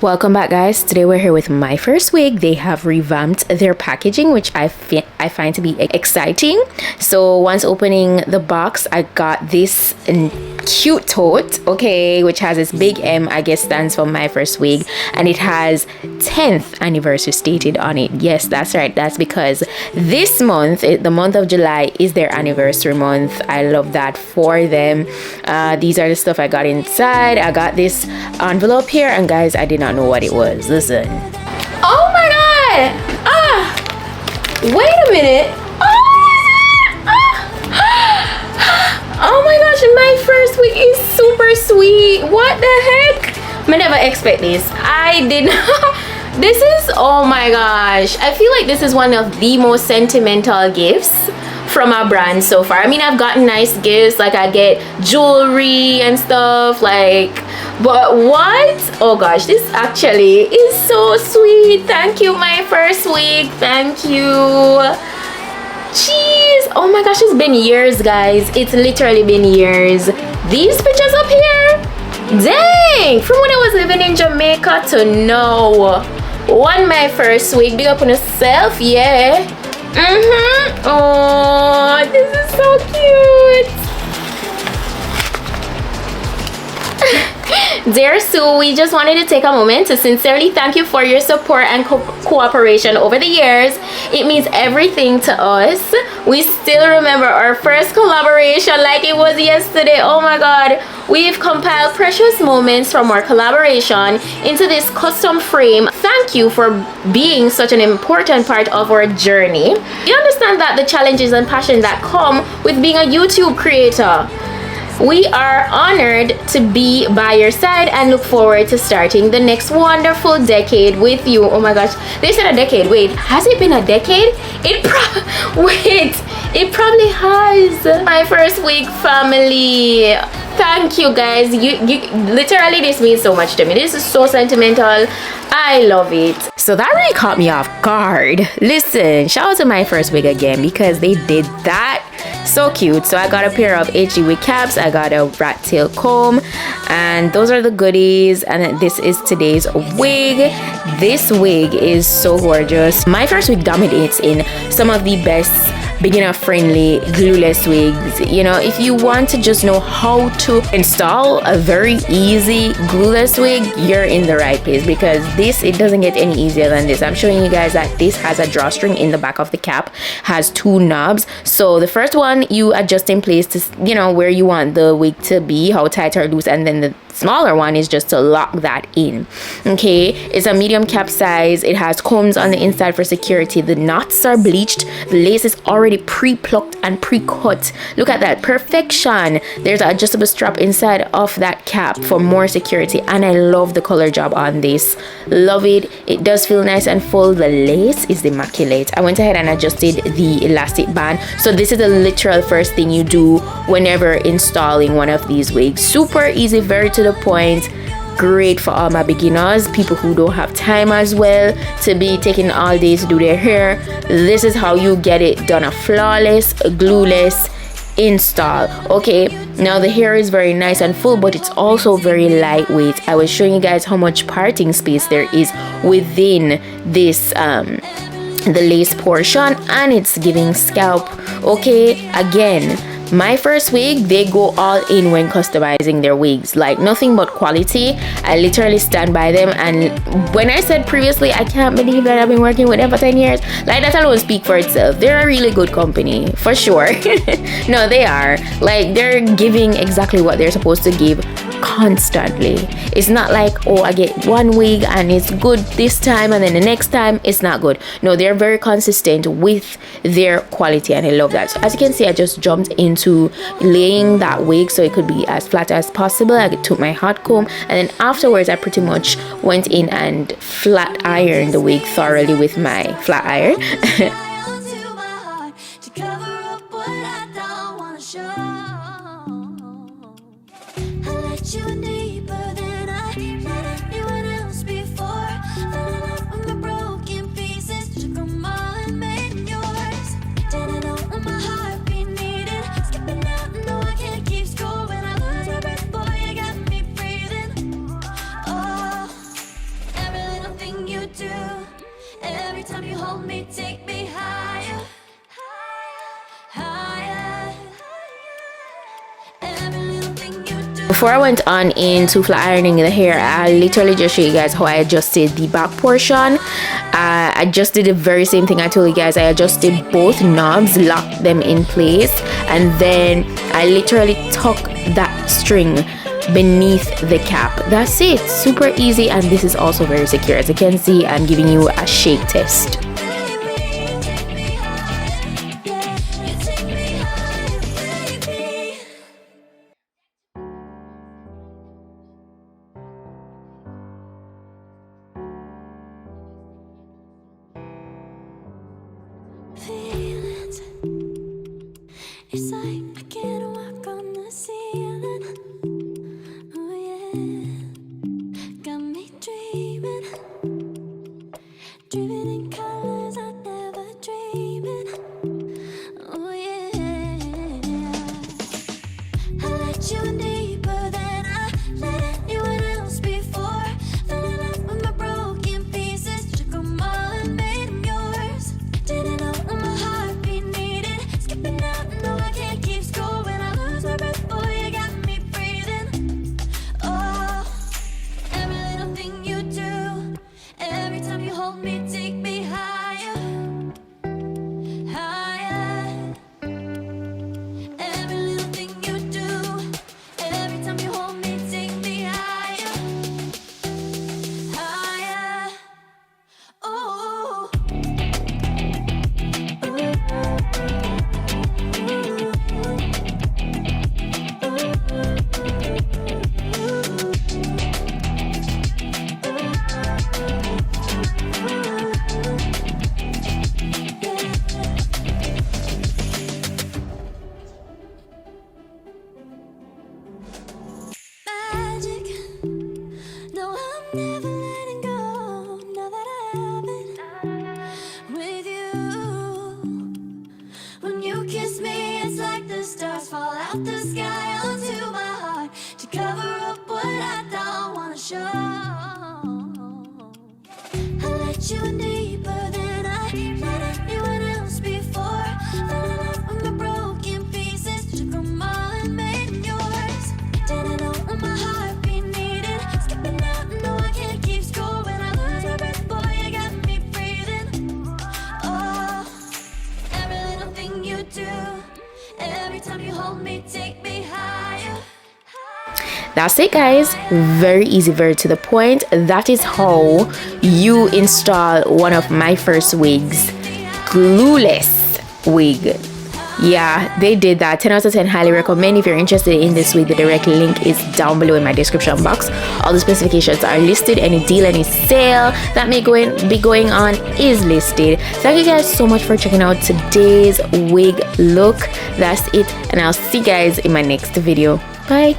Welcome back, guys. Today we're here with Myfirstwig. They have revamped their packaging, which I find to be exciting. So once opening the box, I got this cute tote, okay, which has this big M, I guess stands for Myfirstwig, and it has 10th anniversary stated on it. Yes, that's right. That's because this month, the month of July, is their anniversary month. I love that for them. These are the stuff I got inside. I got this envelope here, and guys, I did not know what it was. Listen. Oh my god! Wait a minute. Oh my gosh, Myfirstwig is super sweet. What the heck? I never expect this. I did not. This is, oh my gosh, I feel like this is one of the most sentimental gifts from our brand so far. I mean, I've gotten nice gifts, like I get jewelry and stuff, like, but what? Oh gosh, this actually is so sweet. Thank you, Myfirstwig. Thank you. Jeez, oh my gosh, it's been years, guys. It's literally been years. These pictures up here, dang, from when I was living in Jamaica to now. One Myfirstwig, big up on yourself, yeah. Oh, this is so cute. Dear Sue, we just wanted to take a moment to sincerely thank you for your support and cooperation over the years. It means everything to us. We still remember our first collaboration like it was yesterday. Oh my god. We've compiled precious moments from our collaboration into this custom frame. Thank you for being such an important part of our journey. We understand that the challenges and passion that come with being a YouTube creator. We are honored to be by your side and look forward to starting the next wonderful decade with you. Oh my gosh, they said a decade. Wait, has it been a decade? It probably has. Myfirstwig family, thank you guys. You literally, this means so much to me. This is so sentimental. I love it. So that really caught me off guard. Listen, shout out to Myfirstwig again because they did that. So cute. So I got a pair of HG wig caps, I got a rat tail comb, and those are the goodies. And this is today's wig. This wig is so gorgeous. Myfirstwig dominates in some of the best beginner friendly glueless wigs. You know, if you want to just know how to install a very easy glueless wig, you're in the right place because it doesn't get any easier than this. I'm showing you guys that this has a drawstring in the back of the cap, has two knobs. So the first one you adjust in place to, you know, where you want the wig to be, how tight or loose, and then the smaller one is just to lock that in. Okay, it's a medium cap size. It has combs on the inside for security. The knots are bleached. The lace is already pre-plucked and pre-cut. Look at that perfection. There's an adjustable strap inside of that cap for more security, and I love the color job on this. Love it. It does feel nice and full. The lace is immaculate. I went ahead and adjusted the elastic band. So this is the literal first thing you do whenever installing one of these wigs. Super easy, very to the point. Great for all my beginners, people who don't have time as well to be taking all day to do their hair. This is how you get it done, a flawless glueless install. Okay, now the hair is very nice and full, but it's also very lightweight. I was showing you guys how much parting space there is within this the lace portion, and it's giving scalp. Okay, again, Myfirstwig, they go all in when customizing their wigs, like nothing but quality. I literally stand by them, and when I said previously I can't believe that I've been working with them for 10 years, like that alone speak for itself. They're a really good company for sure. No, they are, like, they're giving exactly what they're supposed to give constantly. It's not like, oh, I get one wig and it's good this time and then the next time it's not good. No, they're very consistent with their quality, and I love that. So as you can see, I just jumped into laying that wig so it could be as flat as possible. I took my hot comb, and then afterwards I pretty much went in and flat ironed the wig thoroughly with my flat iron. Before I went on into flat ironing the hair, I literally just show you guys how I adjusted the back portion. I just did the very same thing I told you guys. I adjusted both knobs, locked them in place, and then I literally tuck that string beneath the cap. That's it. Super easy, and this is also very secure. As you can see, I'm giving you a shake test. It's like I can't walk on the ceiling. Oh yeah, got me dreaming, dreaming in colors I never dreamed in. Oh yeah, I let you in deeper than I let anyone else before. Fell in love with my broken pieces, took 'em all and made 'em yours. Didn't know what my heartbeat needed, skipping out. No, I can't keep score when I lose my breath. Boy, you got me breathing. Oh, every little thing you do, every time you hold me, take me higher, higher. Every little thing you do, every time you hold me, take me higher, higher. Oh. Magic. No, I'm never letting go. Now that I have it with you. When you kiss me, it's like the stars fall out the sky onto my heart to cover up what I don't wanna show. I let you in deeper than I let anyone else before. Fell in love with my broken pieces, took 'em all and made 'em yours. Didn't know what my heartbeat needed, skipping out. No, I can't keep score when I lose my breath. Boy, you got me breathing. Oh, every little thing you do, every time you hold me, take me higher. That's it, guys. Very easy, very to the point. That is how you install one of Myfirstwig's glueless wig. Yeah, they did that. 10 out of 10, highly recommend. If you're interested in this wig, the direct link is down below in my description box. All the specifications are listed. Any deal, any sale that may be going on is listed. Thank you guys so much for checking out today's wig look. That's it, and I'll see you guys in my next video. Bye.